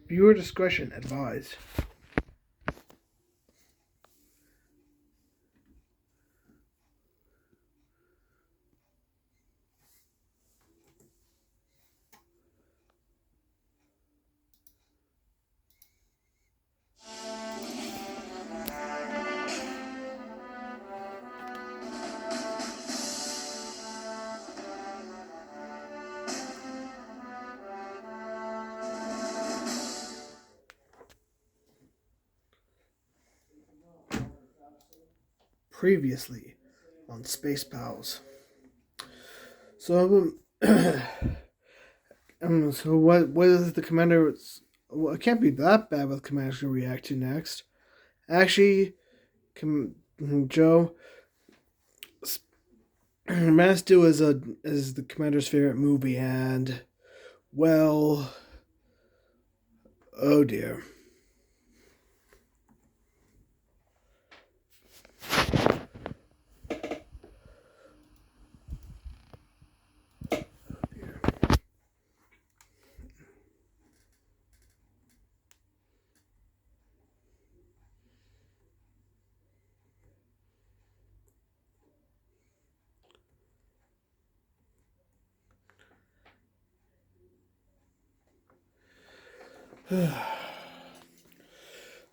Viewer discretion advised. Previously on Spacepals. So, so what is the commander? Well, it can't be that bad what the commander's going to react to next. Actually, Joe, Man of Steel is the commander's favorite movie, and well, oh dear.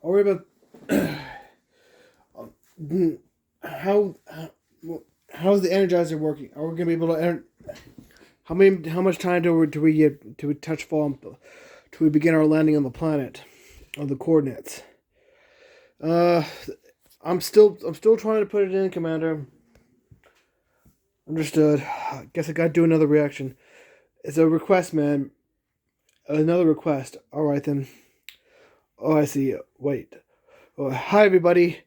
I'll worry about how's the Energizer working? Are we gonna be able to? How much time do we get to touch fall till we begin our landing on the planet, on the coordinates? I'm still trying to put it in, Commander. Understood. I guess I gotta do another reaction. It's a request, man. Another request. All right then. Oh, I see. Wait. Oh, hi, everybody.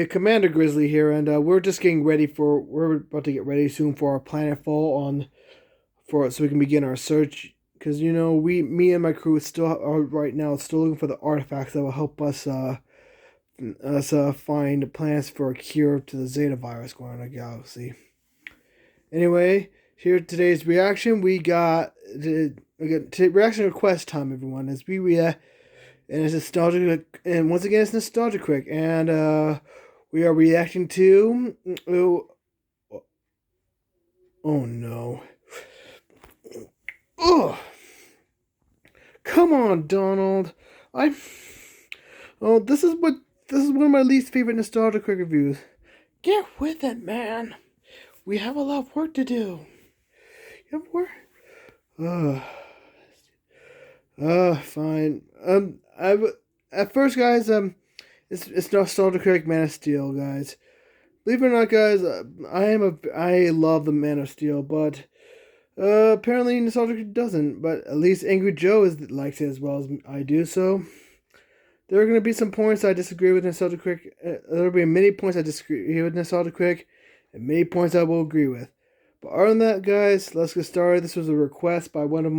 Commander Grizzly here, and we're just getting ready for. We're about to get ready soon for our planetfall so we can begin our search. Because me and my crew still are right now still looking for the artifacts that will help us find plans for a cure to the Zeta virus going on in the galaxy. Anyway, here today's reaction. We got reaction request time, everyone. As we react. And it's nostalgic, and once again, it's nostalgic quick, and we are reacting to. Oh no! Oh, come on, Donald! This is one of my least favorite nostalgic quick reviews. Get with it, man. We have a lot of work to do. You have work. Fine. At first, guys, it's nostalgic critic Man of Steel, guys. Believe it or not, guys, I love the Man of Steel, but apparently nostalgic doesn't. But at least Angry Joe likes it as well as I do. So there are going to be some points I disagree with nostalgic critic. There will be many points I disagree with nostalgic critic, and many points I will agree with. But other than that, guys, let's get started. This was a request by one of the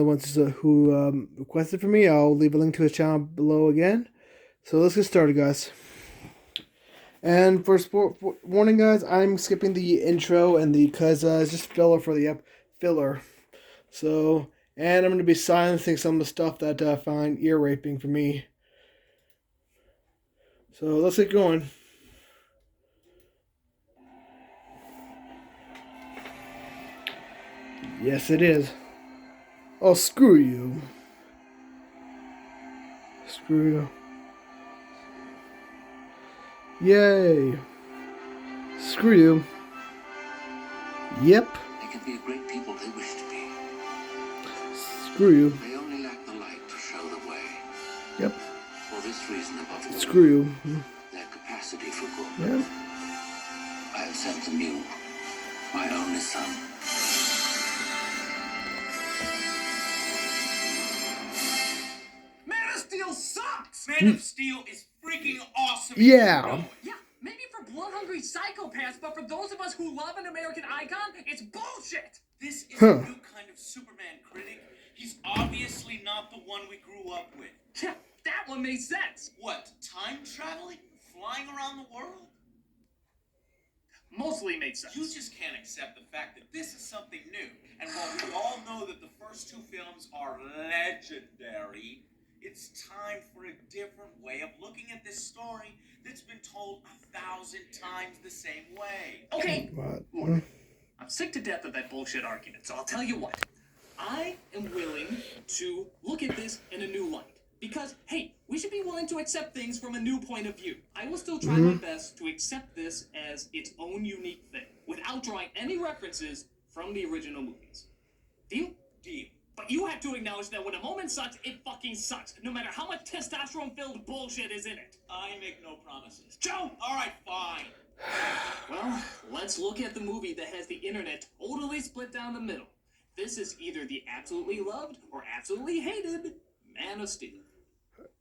ones who requested for me. I'll leave a link to his channel below again. So let's get started, guys. And for warning, guys, I'm skipping the intro and because it's just filler for the filler. So, and I'm going to be silencing some of the stuff that I find ear raping for me. So let's get going. Yes, it is. Oh, screw you. Screw you. Yay. Screw you. Yep. They can be great people they wish to be. Screw you. They only lack the light to show the way. Yep. For this reason above all, Screw you. their capacity for good. Yep. I have sent them you, my only son. Man of Steel sucks! Man of Steel is freaking awesome. Yeah. Yeah, maybe for blood-hungry psychopaths, but for those of us who love an American icon, it's bullshit! This is a new kind of Superman, Critic. He's obviously not the one we grew up with. Yeah, that one makes sense. What, time traveling? Flying around the world? mostly made sense. You just can't accept the fact that this is something new. And while we all know that the first two films are legendary, it's time for a different way of looking at this story that's been told 1,000 times the same way. Okay, look, I'm sick to death of that bullshit argument, so I'll tell you what. I am willing to look at this in a new light. Because, hey, we should be willing to accept things from a new point of view. I will still try my best to accept this as its own unique thing, without drawing any references from the original movies. Deal? Deal. But you have to acknowledge that when a moment sucks, it fucking sucks, no matter how much testosterone-filled bullshit is in it. I make no promises. Joe! Alright, fine. Well, let's look at the movie that has the internet totally split down the middle. This is either the absolutely loved or absolutely hated Man of Steel.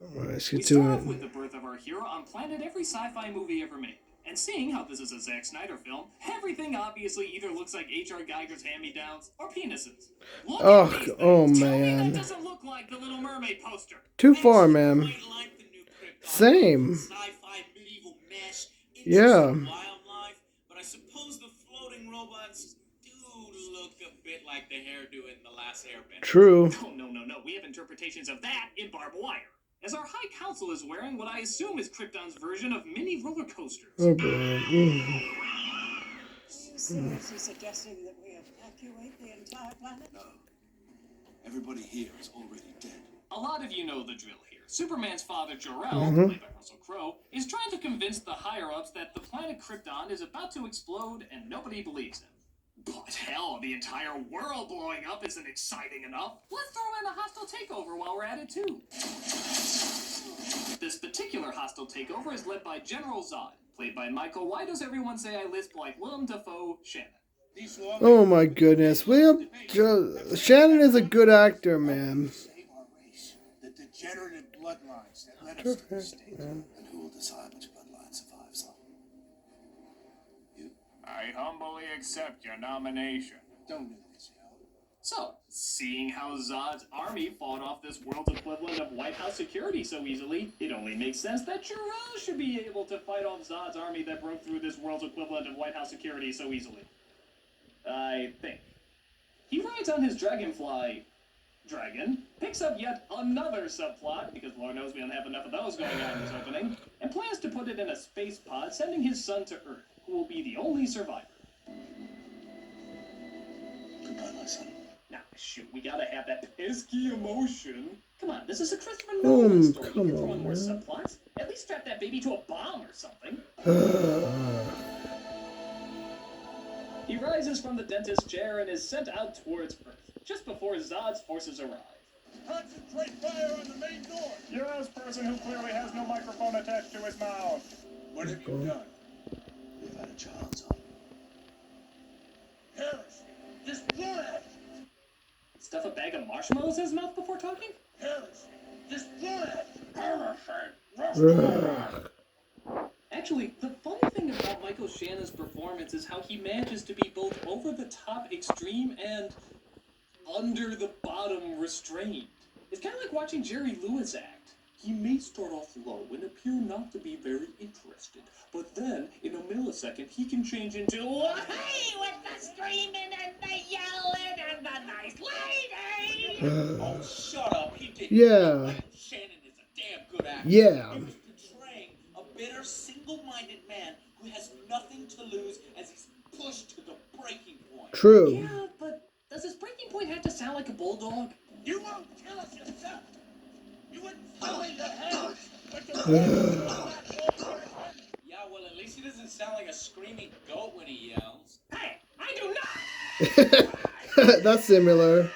Let's We get start to off it. with the birth of our hero on planet every sci-fi movie ever made. And seeing how this is a Zack Snyder film, everything obviously either looks like H.R. Geiger's hand-me-downs or penises. Look at these things. Oh Tell me man. that doesn't look like the Little Mermaid poster. Too far, man. Like the new Krypton. Same. Sci-fi medieval mesh, Yeah. wildlife, but I suppose the floating robots do look a bit like the hairdo in The Last Airbender. True. Oh, no. We have interpretations of that in Barbed Wire. As our High Council is wearing what I assume is Krypton's version of mini roller coasters. Oh boy. Are you seriously suggesting that we evacuate the entire planet? No. Everybody here is already dead. A lot of you know the drill here. Superman's father, Jor-El, played by Russell Crowe, is trying to convince the higher-ups that the planet Krypton is about to explode and nobody believes him. But hell, the entire world blowing up isn't exciting enough. Let's throw in a hostile takeover while we're at it, too. This particular hostile takeover is led by General Zod, played by Michael, why does everyone say I lisp like Willem Dafoe Shannon? Oh my goodness. Shannon is a good actor, man. Save our race. The degenerative bloodlines that led us to this state. And who will decide which bloodline survives them? You? I humbly accept your nomination. Don't do this, Hal. So, seeing how Zod's army fought off this world's equivalent of White House security so easily, it only makes sense that Jor-El should be able to fight off Zod's army that broke through this world's equivalent of White House security so easily. I think. He rides on his dragonfly dragon, picks up yet another subplot, because Lord knows we don't have enough of those going on in this opening, and plans to put it in a space pod, sending his son to Earth, who will be the only survivor. Goodbye, my son. Now, shoot, we gotta have that pesky emotion. Come on, this is a Christopher Nolan story. come You can throw in on, more man. subplots. At least strap that baby to a bomb or something. He rises from the dentist's chair and is sent out towards Earth, just before Zod's forces arrive. Concentrate fire on the main door. Yes, person who clearly has no microphone attached to his mouth. What have you done? We've had a child, son. Harris, just blood. Stuff a bag of marshmallows in his mouth before talking? Harris, just blood. Actually, the funny thing about Michael Shannon's performance is how he manages to be both over-the-top extreme and under-the-bottom restrained. It's kind of like watching Jerry Lewis act. He may start off low and appear not to be very interested, but then, in a millisecond, he can change into, hey, with the screaming and the yelling and the nice lady! Oh, shut up. He did. Yeah. Michael Shannon is a damn good actor. Yeah. He was portraying a bitter, single-minded man who has nothing to lose as he's pushed to the breaking point. True. Yeah, but does his breaking point have to sound like a bulldog? You won't tell us yourself. You wouldn't follow the house. Yeah, well, at least he doesn't sound like a screaming goat when he yells. Hey, I do not! That's similar.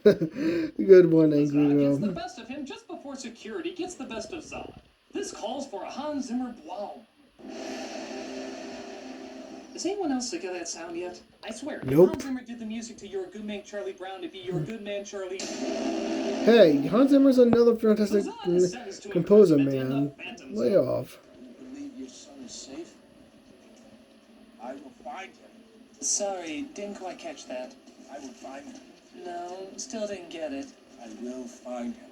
Good one, Zod Angry gets the Rob. best of him just before security gets the best of Zod. This calls for a Hans Zimmer blow. Is anyone else sick of that sound yet? I swear, Nope. if Hans Zimmer did the music to You're a Good Man, Charlie Brown, it'd be You're a Good Man, Charlie. Hey, Hans Zimmer's another fantastic Zod is sentenced to composer, imprisonment in man. the Phantom Lay Zone. off. You believe your son is safe? I will find him. Sorry, didn't quite catch that. I will find him. No, still didn't get it. I will find him.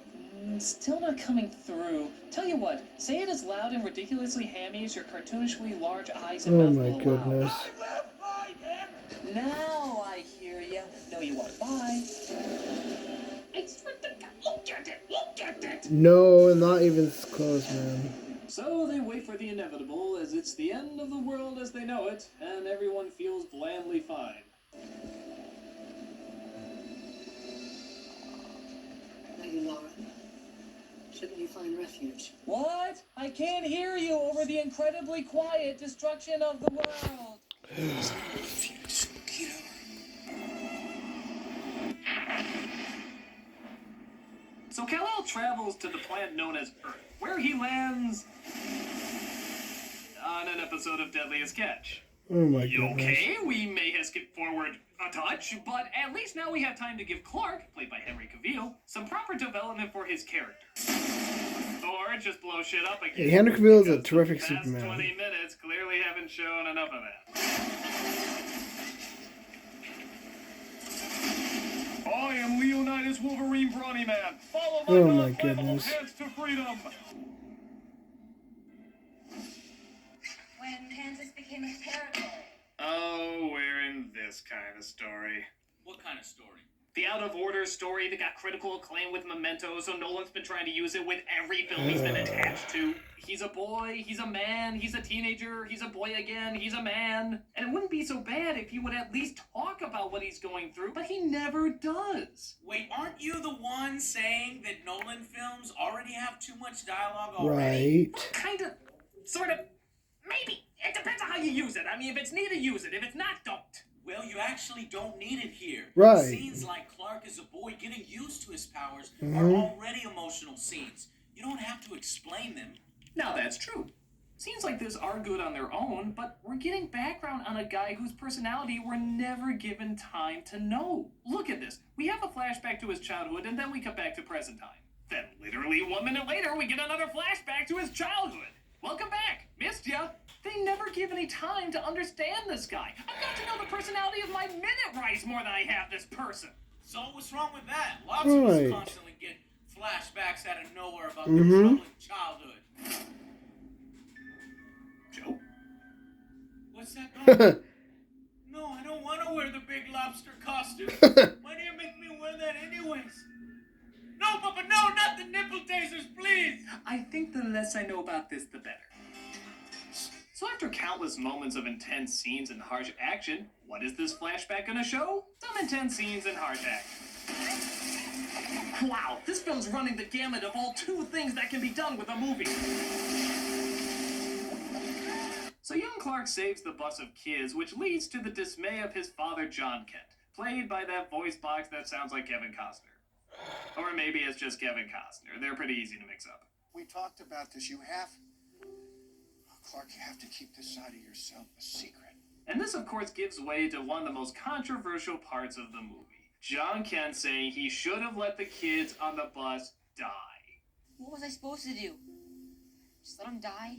Still not coming through. Tell you what, say it as loud and ridiculously hammy as your cartoonishly large eyes and Oh mouth my will allow. goodness. I will find him! Now I hear ya. No, you won't. Bye. I swear to God, look at it! Look at it! No, not even close, man. So they wait for the inevitable, as it's the end of the world as they know it, and everyone feels blandly fine. Lady Laura, shouldn't you find refuge? What? I can't hear you over the incredibly quiet destruction of the world. So Kal-El travels to the planet known as Earth, where he lands on an episode of Deadliest Catch. Oh my goodness. Okay, we may have skipped forward a touch, but at least now we have time to give Clark, played by Henry Cavill, some proper development for his character. Or just blow shit up again. Hey, Henry Cavill is a because terrific the past Superman. 20 minutes clearly haven't shown enough of that. I am Leonidas Wolverine Brawny Man. Follow my Oh my non-flammable goodness. hands to freedom. When Kansas became a territory. Oh, we're in this kind of story. What kind of story? The out of order story that got critical acclaim with Memento, so Nolan's been trying to use it with every film he's been attached to. He's a boy, he's a man, he's a teenager, he's a boy again, he's a man. And it wouldn't be so bad if he would at least talk about what he's going through, but he never does. Wait, aren't you the one saying that Nolan films already have too much dialogue already? Right. Kind of, sort of, maybe. It depends on how you use it. I mean, if it's needed, use it. If it's not, don't. Well, you actually don't need it here. Right. Scenes like Clark as a boy getting used to his powers Mhm. are already emotional scenes. You don't have to explain them. Now that's true. Scenes like this are good on their own, but we're getting background on a guy whose personality we're never given time to know. Look at this. We have a flashback to his childhood, and then we cut back to present time. Then, literally 1 minute later, we get another flashback to his childhood. Welcome back. Missed ya. They never give any time to understand this guy. I've got to know the personality of my minute rice more than I have this person. So what's wrong with that? Lots of us Right. constantly get flashbacks out of nowhere about Mhm. their troubling childhood. Joe? What's that going? No, I don't want to wear the big lobster costume. Why do you make me wear that anyways? No, Papa, no, not the nipple tasers, please! I think the less I know about this, the better. So after countless moments of intense scenes and harsh action, what is this flashback gonna show? Some intense scenes and harsh action. Wow, this film's running the gamut of all two things that can be done with a movie. So young Clark saves the bus of kids, which leads to the dismay of his father, John Kent, played by that voice box that sounds like Kevin Costner. Or maybe it's just Kevin Costner. They're pretty easy to mix up. We talked about this. Clark, you have to keep this side of yourself a secret. And this, of course, gives way to one of the most controversial parts of the movie. John Kent saying he should have let the kids on the bus die. What was I supposed to do? Just let him die?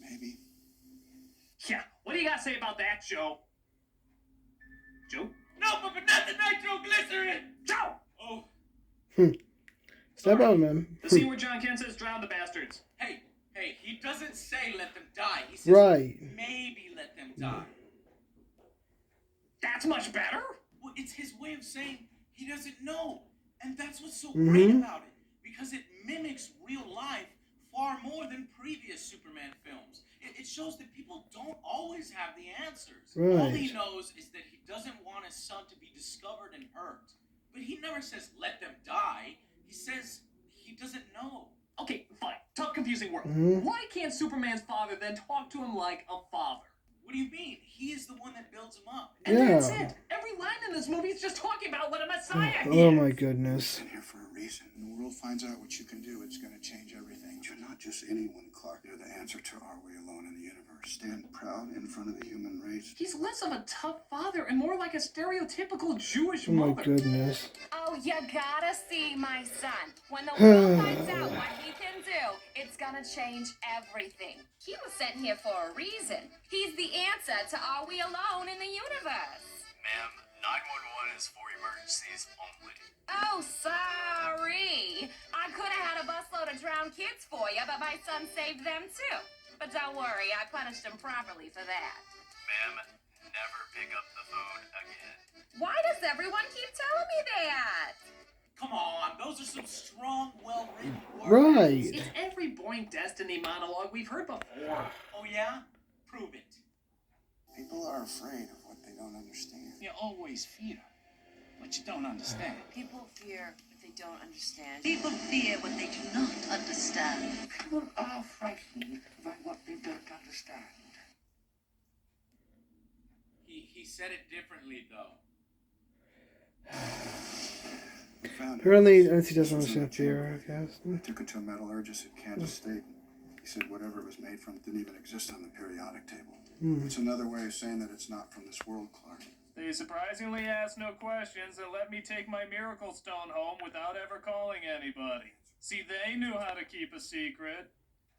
Maybe. Yeah, what do you got to say about that, Joe? Joe? No, Papa, not the nitroglycerin! Joe! Oh, Step on, man. The scene where John Kent says, drown the bastards. hey, he doesn't say let them die. He says Right. maybe let them die. That's much better. Well, it's his way of saying he doesn't know. And that's what's so great about it. Because it mimics real life far more than previous Superman films. It shows that people don't always have the answers. All he Right. knows is that he doesn't want his son to be discovered and hurt. But he never says let them die. He says he doesn't know. Okay, fine. Tough, confusing world. Mhm. Why can't Superman's father then talk to him like a father? What do you mean? He is the one that builds him up. And that's Yeah. it. Every line in this movie is just talking about what a messiah he Oh is. my goodness. Been here for a reason. When the world finds out what you can do, it's going to change everything. You're not just anyone, Clark. You're the answer to Are We Alone in the Universe. Stand proud in front of the human race. He's less of a tough father and more like a stereotypical Jewish Oh my mother. goodness. Oh, you gotta see my son. When the world finds out what he can do, it's gonna change everything. He was sent here for a reason. He's the answer to Are We Alone in the Universe? Ma'am, 911 is for emergencies only. Oh, sorry. I could have had a busload of drowned kids for you, but my son saved them too. But don't worry, I punished him properly for that. Ma'am, never pick up the phone again. Why does everyone keep telling me that? Come on, those are some strong, well-written words. Right. It's every boring Destiny monologue we've heard before. Oh yeah? Prove it. People are afraid of what they don't understand. You always fear what you don't understand. People fear what they don't understand. People fear what they do not understand. People are frightened by what they don't understand. He said it differently, though. We found it. Apparently, Nancy doesn't This was in understand the fear, I chamber. guess. I took it to a metallurgist at Kansas State. He said whatever it was made from didn't even exist on the periodic table. It's another way of saying that it's not from this world, Clark. They surprisingly asked no questions and let me take my miracle stone home without ever calling anybody. See, they knew how to keep a secret.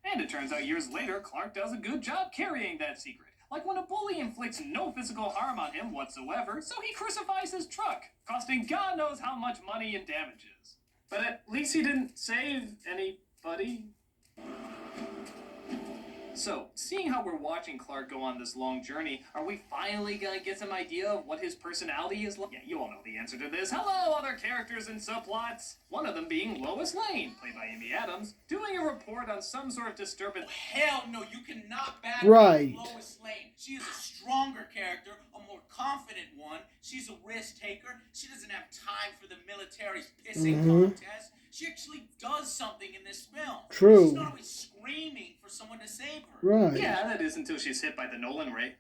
And it turns out years later, Clark does a good job carrying that secret. Like when a bully inflicts no physical harm on him whatsoever, so he crucifies his truck, costing God knows how much money in damages. But at least he didn't save anybody. So, seeing how we're watching Clark go on this long journey, are we finally gonna get some idea of what his personality is like? Yeah, you all know the answer to this. Hello, other characters and subplots! One of them being Lois Lane, played by Amy Adams, doing a report on some sort of disturbance. Hell no, you cannot back Right. Lois Lane. She is a stronger character, a more confident one. She's a risk taker. She doesn't have time for the military's pissing contest. She actually does something in this film. True. She's not always screaming for someone to save her. Right. Yeah, that is until she's hit by the Nolan ray.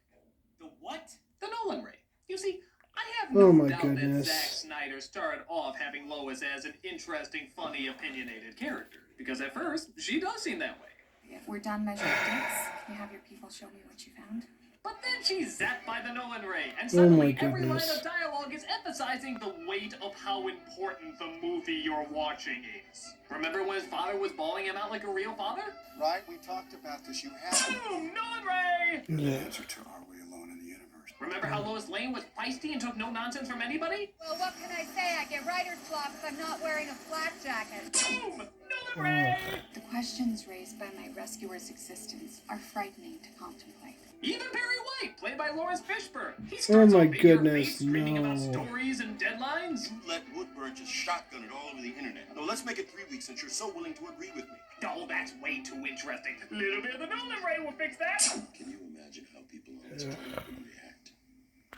The what? The Nolan ray. You see, I have Oh no my doubt goodness. that Zack Snyder started off having Lois as an interesting, funny, opinionated character. Because at first, she does seem that way. If we're done measuring dicks, can you have your people show me what you found? But then she's zapped by the Nolan ray, and Oh my suddenly every line goodness. of dialogue is emphasizing the weight of how important the movie you're watching is. Remember when his father was bawling him out like a real father? Right? We talked about this. You have Boom! Nolan ray! the Yeah. answer to Are We Alone in the Universe? Remember how Lois Lane was feisty and took no nonsense from anybody? Well, what can I say? I get writer's block if I'm not wearing a flak jacket. Boom! Nolan ray! The questions raised by my rescuer's existence are frightening to contemplate. Even Perry White, played by Lawrence Fishburne. He Oh starts my off in your goodness, face screaming about no. stories and deadlines. Let Woodburn just shotgun it all over the internet. No, let's make it 3 weeks since you're so willing to agree with me. Oh, that's way too interesting. Little bit of the Nolan ray will fix that. Can you imagine how people on this planet would react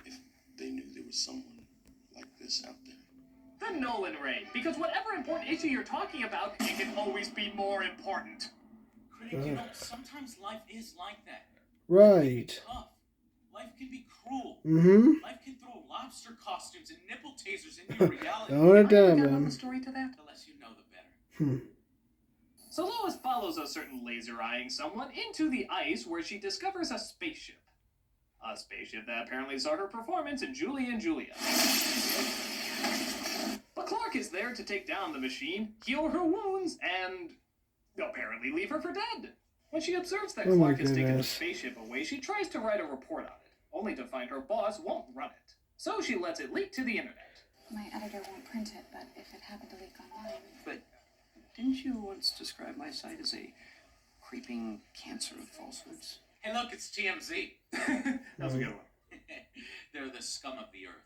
if they knew there was someone like this out there? The Nolan ray. Because whatever important issue you're talking about, it can always be more important. Critic, you know, sometimes life is like that. Right. Tough. Life can be cruel. Mm-hmm. Life can throw lobster costumes and nipple tasers into your reality. Don't it down, Got man. the story to that? The less you know, the better. So Lois follows a certain laser-eyeing someone into the ice where she discovers a spaceship. A spaceship that apparently saw her performance in Julie and Julia. But Clark is there to take down the machine, heal her wounds, and apparently leave her for dead. When she observes that Oh my Clark has taken the goodness. spaceship away, she tries to write a report on it, only to find her boss won't run it. So she lets it leak to the internet. My editor won't print it, but if it happened to leak online... But didn't you once describe my site as a creeping cancer of falsehoods? Hey, look, it's TMZ. That was a good one. They're the scum of the earth.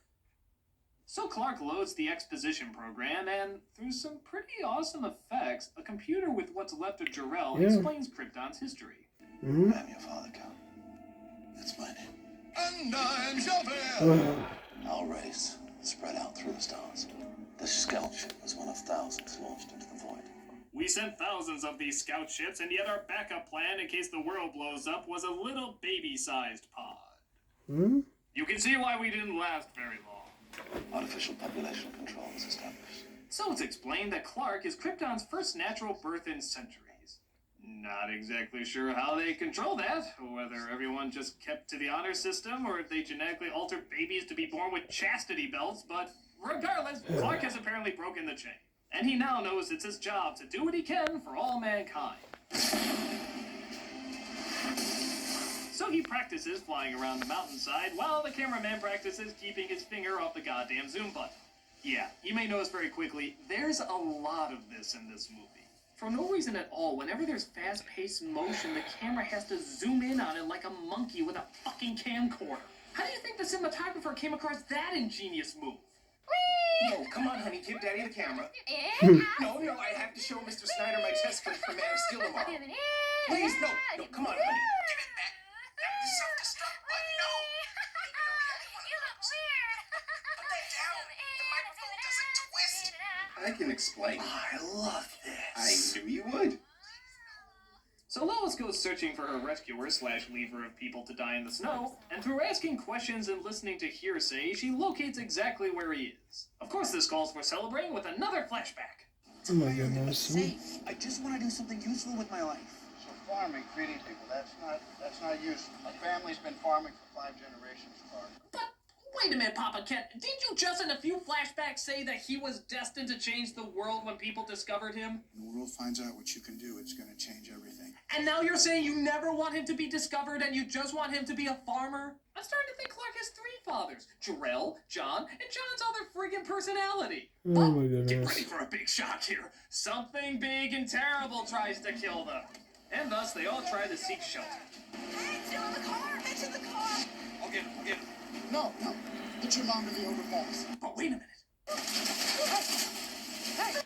So Clark loads the exposition program, and through some pretty awesome effects, a computer with what's left of Jor-El Yeah. explains Krypton's history. Mm-hmm. I'm your father, Count. That's my name. And I'm Chauffeur! Oh. Our race spread out through the stars. This scout ship was one of thousands launched into the void. We sent thousands of these scout ships, and yet our backup plan in case the world blows up was a little baby-sized pod. Hmm? You can see why we didn't last very long. Artificial population control was established. So it's explained that Clark is Krypton's first natural birth in centuries. Not exactly sure how they control that, whether everyone just kept to the honor system or if they genetically altered babies to be born with chastity belts, but regardless, Clark has apparently broken the chain. And he now knows it's his job to do what he can for all mankind. So he practices flying around the mountainside while the cameraman practices keeping his finger off the goddamn zoom button. Yeah, you may notice very quickly, there's a lot of this in this movie. For no reason at all, whenever there's fast-paced motion, the camera has to zoom in on it like a monkey with a fucking camcorder. How do you think the cinematographer came across that ingenious move? No, come on, honey, give Daddy the camera. No, I have to show Mr. Snyder my test footage from Man of Steel tomorrow. Please, no, come on, honey. Give it back. That's the self-destruct button, no. You look weird. Put that down. The microphone doesn't twist. I can explain. I love this. I knew you would. So Lois goes searching for her rescuer/leaver of people to die in the snow, and through asking questions and listening to hearsay, she locates exactly where he is. Of course, this calls for celebrating with another flashback. Oh my goodness. I just want to do something useful with my life. So farming, feeding people, that's not useful. My family's been farming for 5 generations, Clark. But wait a minute, Papa Kent. Didn't you just in a few flashbacks say that he was destined to change the world when people discovered him? When the world finds out what you can do, it's going to change everything. And now you're saying you never want him to be discovered and you just want him to be a farmer? I'm starting to think Clark has 3 fathers. Jarrell, John, and John's other friggin' personality. Oh my Get goodness. ready for a big shock here. Something big and terrible tries to kill them. And thus, they all try to seek shelter. Hey, it's still in the car. It's in the car. I'll get him. No. Get your mom to the overpass. But wait a minute. Hey,